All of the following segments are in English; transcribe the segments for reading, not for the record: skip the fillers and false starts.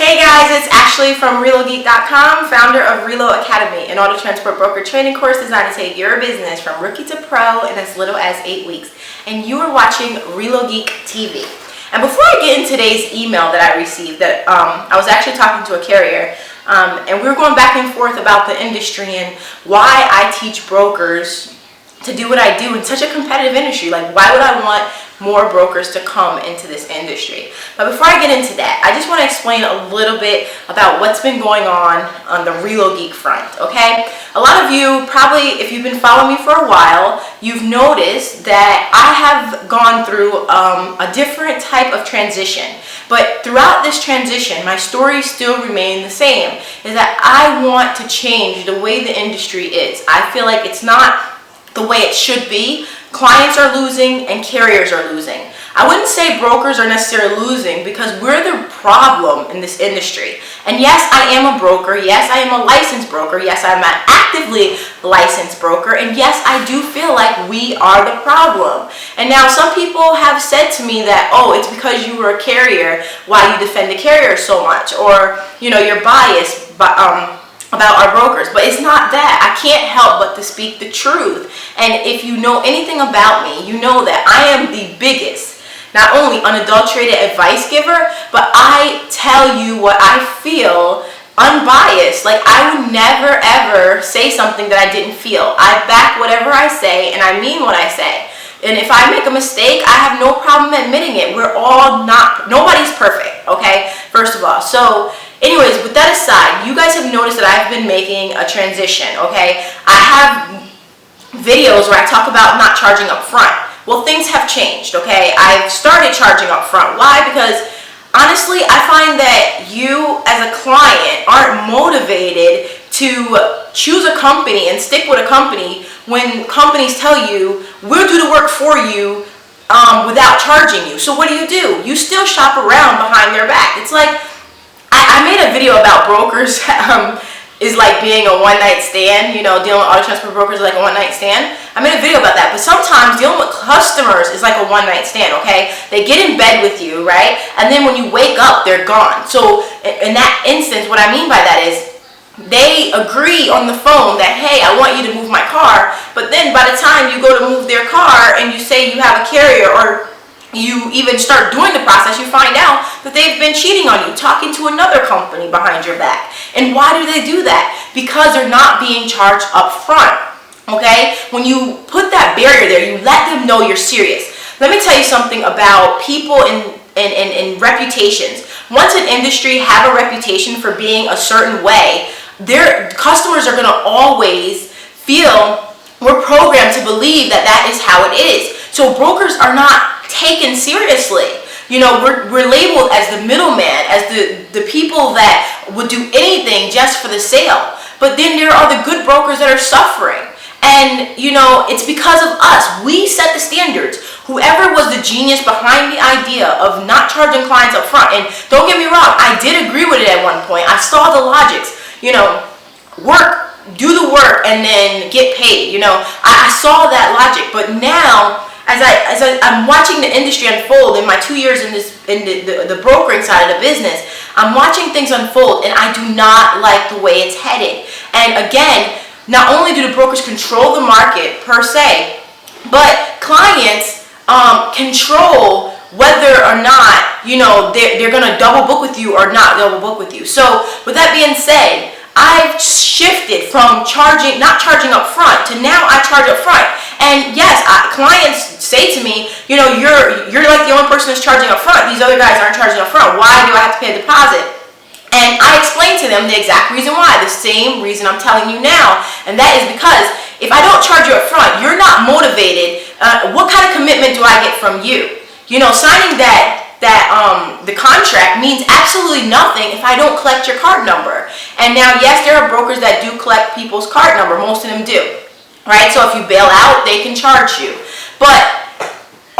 Hey guys, it's Ashley from ReloGeek.com, founder of Relo Academy, an auto transport broker training course designed to take your business from rookie to pro in as little as 8 weeks. And you are watching ReloGeek TV. And before I get into today's email that I received, I was actually talking to a carrier, and we were going back and forth about the industry and why I teach brokers to do what I do in such a competitive industry. Like, why would I want more brokers to come into this industry? But before I get into that, I just want to explain a little bit about what's been going on the ReloGeek front, okay? A lot of you probably, if you've been following me for a while, you've noticed that I have gone through a different type of transition. But throughout this transition, my story still remained the same, is that I want to change the way the industry is. I feel like it's not the way it should be. Clients are losing and carriers are losing. I wouldn't say brokers are necessarily losing, because we're the problem in this industry. And yes, I am a broker. Yes, I am a licensed broker. Yes, I'm an actively licensed broker. And yes, I do feel like we are the problem. And now some people have said to me that, oh, it's because you were a carrier why you defend the carrier so much, or, you know, you're biased about our brokers. But it's not that. I can't help but to speak the truth. And if you know anything about me, you know that I am the biggest, not only unadulterated advice giver, but I tell you what I feel unbiased. Like, I would never ever say something that I didn't feel. I back whatever I say, and I mean what I say. And if I make a mistake, I have no problem admitting it. Nobody's perfect, okay? First of all. So anyways, with that aside, you guys have noticed that I've been making a transition, okay? I have videos where I talk about not charging up front. Well, things have changed, okay? I've started charging up front. Why? Because honestly, I find that you as a client aren't motivated to choose a company and stick with a company when companies tell you, we'll do the work for you without charging you. So what do? You still shop around behind their back. It's like, I made a video about brokers is like being a one-night stand, you know, dealing with auto transport brokers is like a one-night stand. I made a video about that, but sometimes dealing with customers is like a one-night stand, okay? They get in bed with you, right? And then when you wake up, they're gone. So in that instance, what I mean by that is they agree on the phone that, hey, I want you to move my car, but then by the time you go to move their car and you say you have a carrier, or you even start doing the process, you find out that they've been cheating on you, talking to another company behind your back. And why do they do that? Because they're not being charged up front, okay? When you put that barrier there, you let them know you're serious. Let me tell you something about people in reputations. Once an industry have a reputation for being a certain way, their customers are going to always feel, we're programmed to believe that that is how it is. So brokers are not taken seriously. You know, we're labeled as the middleman, as the people that would do anything just for the sale. But then there are the good brokers that are suffering. And, you know, it's because of us. We set the standards. Whoever was the genius behind the idea of not charging clients up front, and don't get me wrong, I did agree with it at one point. I saw the logics. You know, do the work and then get paid. You know, I saw that logic. But now, as I'm watching the industry unfold in my 2 years in the brokering side of the business, I'm watching things unfold, and I do not like the way it's headed. And again, not only do the brokers control the market per se, but clients control whether or not, you know, they're going to double book with you or not double book with you. So with that being said, I've shifted from not charging up front to now I charge up front. And yes, clients say to me, you know, you're like the only person that's charging up front. These other guys aren't charging up front. Why do I have to pay a deposit? And I explain to them the exact reason why, the same reason I'm telling you now. And that is because if I don't charge you up front, you're not motivated. What kind of commitment do I get from you? You know, signing the contract means absolutely nothing if I don't collect your card number. And now, yes, there are brokers that do collect people's card number. Most of them do, right? So if you bail out, they can charge you. But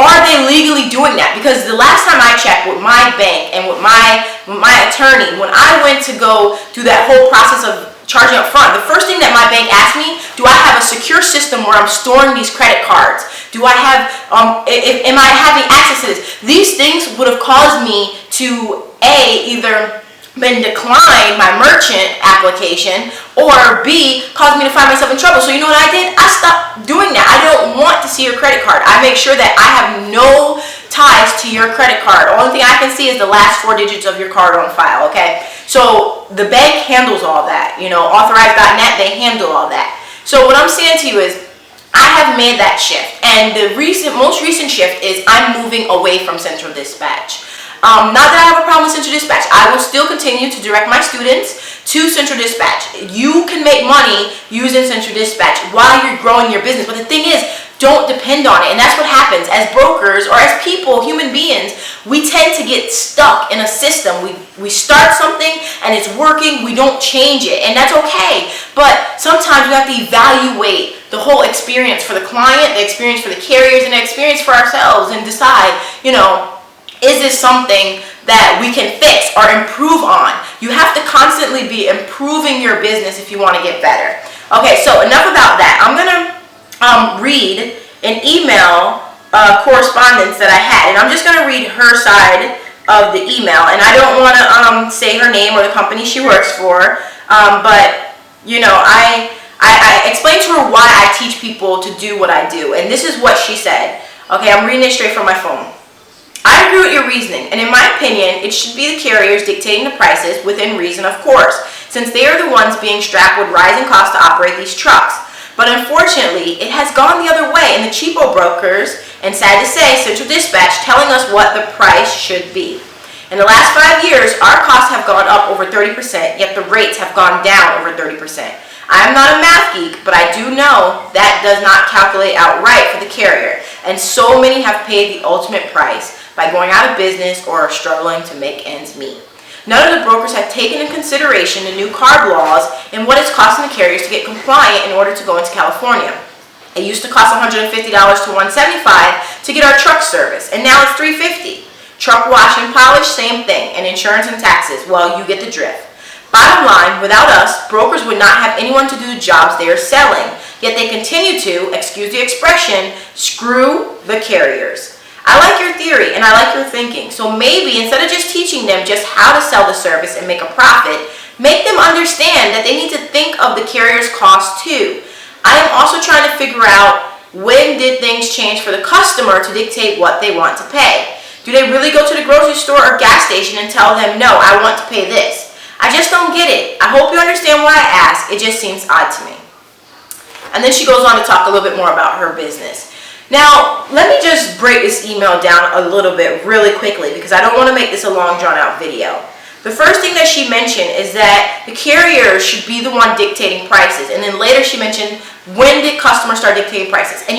are they legally doing that? Because the last time I checked with my bank and with my attorney, when I went to go through that whole process of charging up front, the first thing that my bank asked me, do I have a secure system where I'm storing these credit cards? Do I have, am I having access to this? These things would have caused me to either been declined my merchant application, or B, caused me to find myself in trouble. So you know what I did? I stopped doing that. I don't want to see your credit card. I make sure that I have no ties to your credit card. The only thing I can see is the last 4 digits of your card on file, okay? So the bank handles all that. Authorized.net, they handle all that. So what I'm saying to you is, I have made that shift, and the most recent shift is I'm moving away from Central Dispatch. Not that I have a problem with Central Dispatch. I will still continue to direct my students to Central Dispatch. You can make money using Central Dispatch while you're growing your business. But the thing is, don't depend on it. And that's what happens as brokers or as people, human beings. We tend to get stuck in a system. We start something and it's working. We don't change it. And that's okay. But sometimes we have to evaluate the whole experience for the client, the experience for the carriers, and the experience for ourselves, and decide, is this something that we can fix or improve on? You have to constantly be improving your business if you want to get better. Okay, so enough about that. I'm going to read an email correspondence that I had, and I'm just going to read her side of the email, and I don't want to say her name or the company she works for, but I explained to her why I teach people to do what I do, and this is what she said. Okay, I'm reading it straight from my phone. I agree with your reasoning, and in my opinion, it should be the carriers dictating the prices within reason, of course, since they are the ones being strapped with rising costs to operate these trucks. But unfortunately, it has gone the other way, and the cheapo brokers, and sad to say, Central Dispatch, telling us what the price should be. In the last 5 years, our costs have gone up over 30%, yet the rates have gone down over 30%. I am not a math geek, but I do know that does not calculate out right for the carrier, and so many have paid the ultimate price by going out of business or are struggling to make ends meet. None of the brokers have taken into consideration the new CARB laws and what it's costing the carriers to get compliant in order to go into California. It used to cost $150 to $175 to get our truck service, and now it's $350. Truck wash and polish, same thing, and insurance and taxes. Well, you get the drift. Bottom line, without us, brokers would not have anyone to do the jobs they are selling, yet they continue to, excuse the expression, screw the carriers. I like your theory and I like your thinking, so maybe instead of just teaching them just how to sell the service and make a profit, make them understand that they need to think of the carrier's cost too. I am also trying to figure out, when did things change for the customer to dictate what they want to pay? Do they really go to the grocery store or gas station and tell them, no, I want to pay this? I just don't get it. I hope you understand why I ask. It just seems odd to me. And then she goes on to talk a little bit more about her business. Now, let me just break this email down a little bit really quickly because I don't want to make this a long drawn out video. The first thing that she mentioned is that the carrier should be the one dictating prices. And then later she mentioned, when did customers start dictating prices? And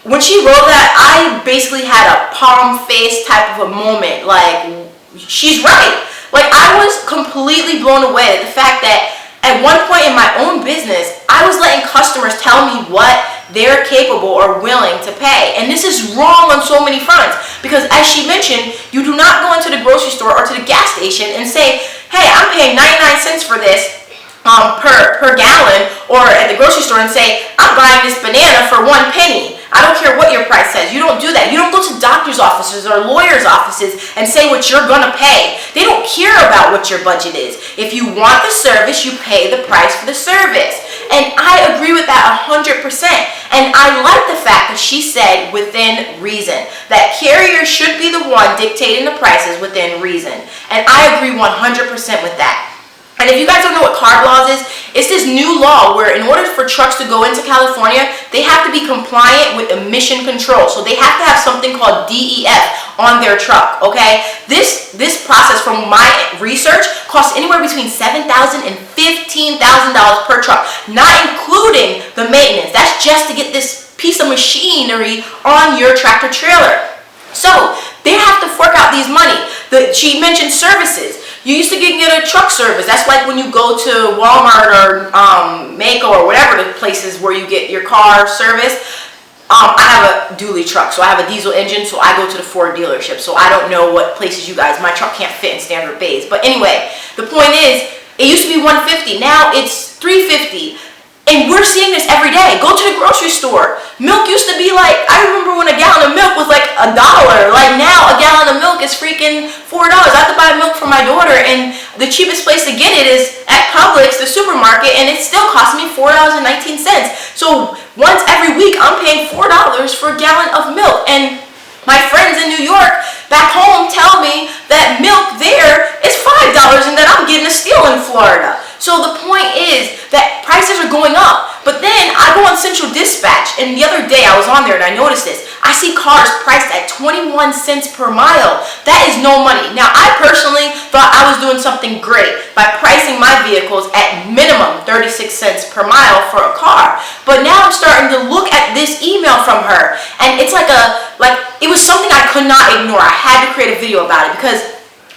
when she wrote that, I basically had a palm face type of a moment. Like, she's right. Like, I was completely blown away at the fact that at one point in my own business, I was letting customers tell me what they're capable or willing to pay. And this is wrong on so many fronts because, as she mentioned, you do not go into the grocery store or to the gas station and say, hey, I'm paying 99 cents for this per gallon, or at the grocery store and say, I'm buying this banana for 1 penny. I don't care what your price says. You don't do that. You don't go to doctor's offices or lawyers' offices and say what you're going to pay. They don't care about what your budget is. If you want the service, you pay the price for the service. And I agree with that 100%. And I like the fact that she said within reason, that carriers should be the one dictating the prices within reason. And I agree 100% with that. And if you guys don't know what CARB laws is, it's this new law where in order for trucks to go into California, they have to be compliant with emission control. So they have to have something called DEF on their truck, okay? This process, from my research, costs anywhere between $7,000 and $15,000 per truck, not including the maintenance. That's just to get this piece of machinery on your tractor trailer. So they have to fork out these money. She mentioned services. You used to get a truck service. That's like when you go to Walmart or Maaco or whatever the places where you get your car service. I have a dually truck, so I have a diesel engine, so I go to the Ford dealership. So I don't know what places you guys, my truck can't fit in standard bays. But anyway, the point is, it used to be $150. Now it's $350. And we're seeing this every day. Go to the grocery store. Milk used to be like, I remember when a gallon of milk was like $1. Like now a gallon of milk is freaking $4. I have to buy milk for my daughter, and the cheapest place to get it is at Publix, the supermarket, and it still costs me $4.19. So once every week I'm paying $4 for a gallon of milk. And my friends in New York back home tell me that milk there is $5 and that I'm getting a steal in Florida. So the point is that prices are going up. But then I go on Central Dispatch, and the other day I was on there and I noticed this. I see cars priced at 21 cents per mile. That is no money. Now, I personally thought I was doing something great by pricing my vehicles at minimum 36 cents per mile for a car. But now I'm starting to look at this email from her, and it's like it was something I could not ignore. I had to create a video about it because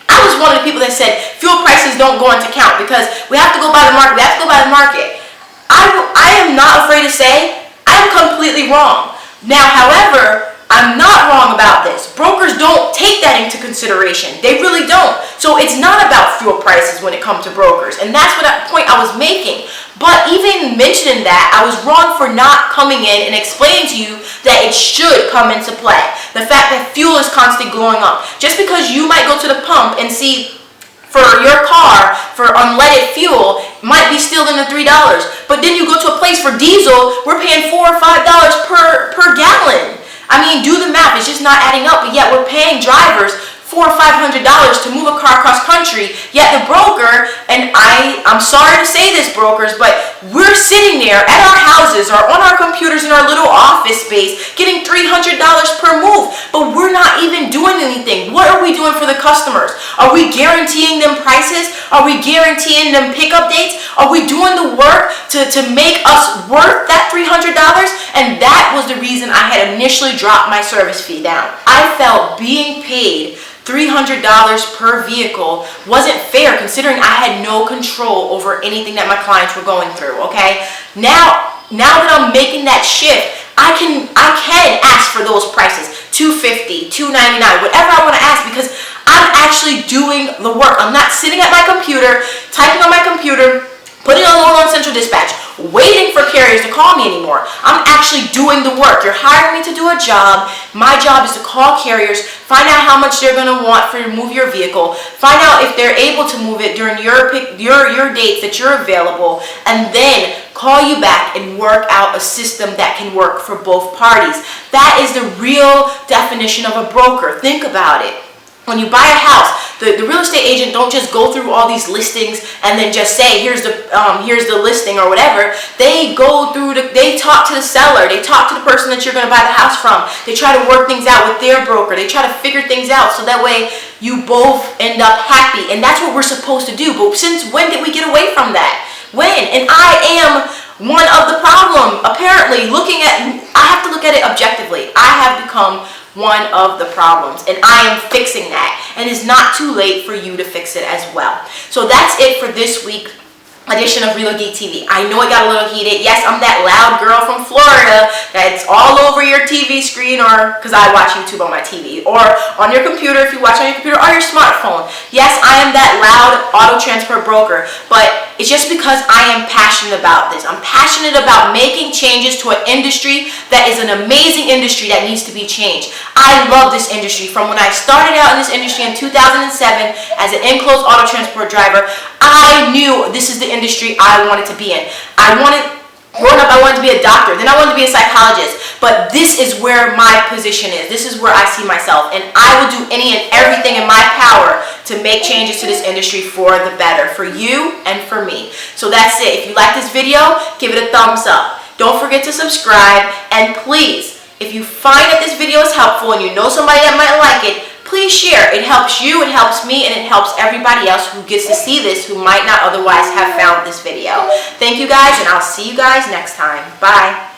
I was one of the people that said fuel prices don't go into account because we have to go by the market. We have to go by the market. I am not afraid to say I'm completely wrong. Now, however, I'm not wrong about this. Brokers don't take that into consideration. They really don't. So it's not about fuel prices when it comes to brokers. And that's what point I was making. But even mentioning that, I was wrong for not coming in and explaining to you that it should come into play. The fact that fuel is constantly going up. Just because you might go to the pump and see for your car, for unleaded fuel, might be still in the $3. But then you go to a place for diesel, we're paying $4 or $5 per gallon. I mean, do the math, it's just not adding up. But yet we're paying drivers $400 or $500 to move a car across country, yet the broker, and I'm sorry to say this, brokers, but we're sitting there at our houses or on our computers in our little office space getting $300 per move, but we're not even doing anything. What are we doing for the customers? Are we guaranteeing them prices? Are we guaranteeing them pickup dates? Are we doing the work to make us worth that $300? And that was the reason I had initially dropped my service fee down. I felt being paid $300 per vehicle wasn't fair, considering I had no control over anything that my clients were going through, okay? Now that I'm making that shift, I can ask for those prices, $250, $299, whatever I want to ask, because I'm actually doing the work. I'm not sitting at my computer, typing on my computer, putting a load on Central Dispatch, waiting for carriers to call me anymore. I'm actually doing the work. You're hiring me to do a job. My job is to call carriers, find out how much they're going to want for you to move your vehicle, find out if they're able to move it during your dates that you're available, and then call you back and work out a system that can work for both parties. That is the real definition of a broker. Think about it. When you buy a house, the real estate agent don't just go through all these listings and then just say, here's the listing or whatever. They go through, they talk to the seller, they talk to the person that you're going to buy the house from. They try to work things out with their broker. They try to figure things out so that way you both end up happy. And that's what we're supposed to do. But since when did we get away from that? When? And I am one of the problem. Apparently, I have to look at it objectively. I have become one of the problems, and I am fixing that, and it's not too late for you to fix it as well. So that's it for this week edition of ReloGeek TV. I know it got a little heated. Yes, I'm that loud girl from Florida that's all over your TV screen, or because I watch YouTube on my TV, or on your computer if you watch on your computer, or your smartphone. Yes, I am that loud auto transfer broker, but it's just because I am passionate about this. I'm passionate about making changes to an industry that is an amazing industry that needs to be changed. I love this industry. From when I started out in this industry in 2007 as an enclosed auto transport driver, I knew this is the industry I wanted to be in. Growing up, I wanted to be a doctor. Then I wanted to be a psychologist. But this is where my position is. This is where I see myself. And I will do any and everything in my power to make changes to this industry for the better, for you and for me. So that's it. If you like this video, give it a thumbs up. Don't forget to subscribe. And please, if you find that this video is helpful and you know somebody that might like it, please share. It helps you, it helps me, and it helps everybody else who gets to see this who might not otherwise have found this video. Thank you guys, and I'll see you guys next time. Bye.